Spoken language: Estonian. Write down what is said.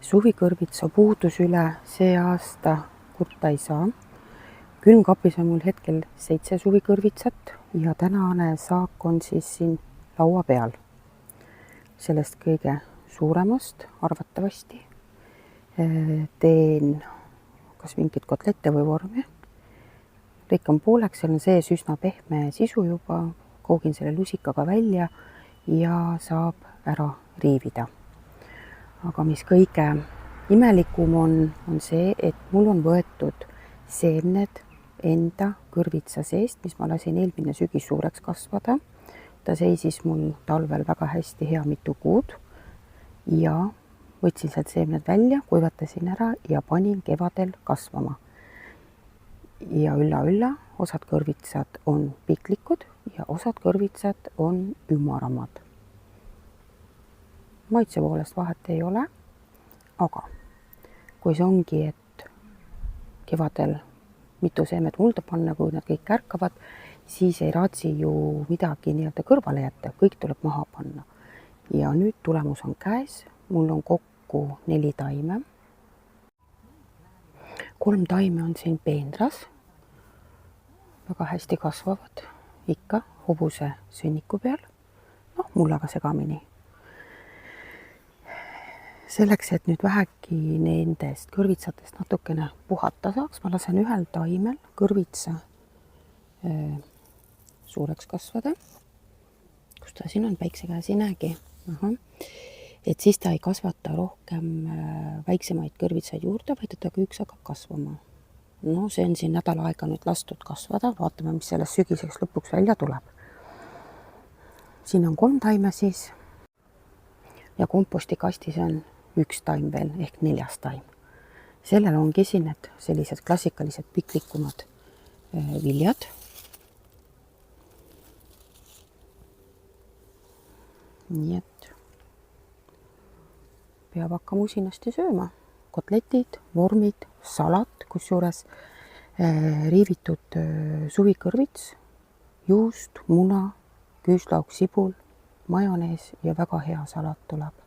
Suvikõrvitsa puudus üle see aasta kurta ei saa. Külmkapis on mul hetkel 7 suvikõrvitsat ja tänane saak on siis siin laua peal. Sellest kõige suuremast arvatavasti teen kas mingit kotlette või vormi. Lõikan pooleks, seal on sees üsna pehme sisu juba, koogin selle lusikaga välja ja saab ära riivida. Aga mis kõige imelikum on see, et mul on võetud seemned enda kõrvitsa seest, mis ma lasin eelmine sügis suureks kasvada. Ta seisis mul talvel väga hästi hea mitu kuud ja võtsin sealt seemned välja, kuivatasin ära ja panin kevadel kasvama. Ja ülla, osad kõrvitsad on piklikud ja osad kõrvitsad on ümaramad. Maitse poolest vahet ei ole, aga kui see ongi, et kevadel mitu seemet mulda panna, kui nad kõik ärkavad, siis ei raatsi ju midagi nii-öelda kõrvale jätta, kõik tuleb maha panna. Ja nüüd tulemus on käes, mul on kokku 4 taime. 3 taime on siin peenras, väga hästi kasvavad, ikka hobuse sünniku peal, mullaga segamini. Selleks, et nüüd vähegi nendest kõrvitsatest natukene puhata saaks, ma lasen ühel taimel kõrvitsa suureks kasvada. Kus ta siin on, päikse käes ei näegi. Et siis ta ei kasvata rohkem väiksemaid kõrvitsaid juurde, vaid ta üks hakkab kasvama. See on siin nädal aega nüüd lastud kasvada, vaatame, mis sellest sügiseks lõpuks välja tuleb. Siin on 3 taime siis ja kompostikastis on 1 taim veel ehk 4. taim. Sellel ongi siin need sellised klassikalised piklikumad viljad. Nii et peab hakkama usinasti sööma. Kotletid, vormid, salat, kusjuures riivitud suvikõrvits, juust, muna, küüslauk, sibul, majonees ja väga hea salat tuleb.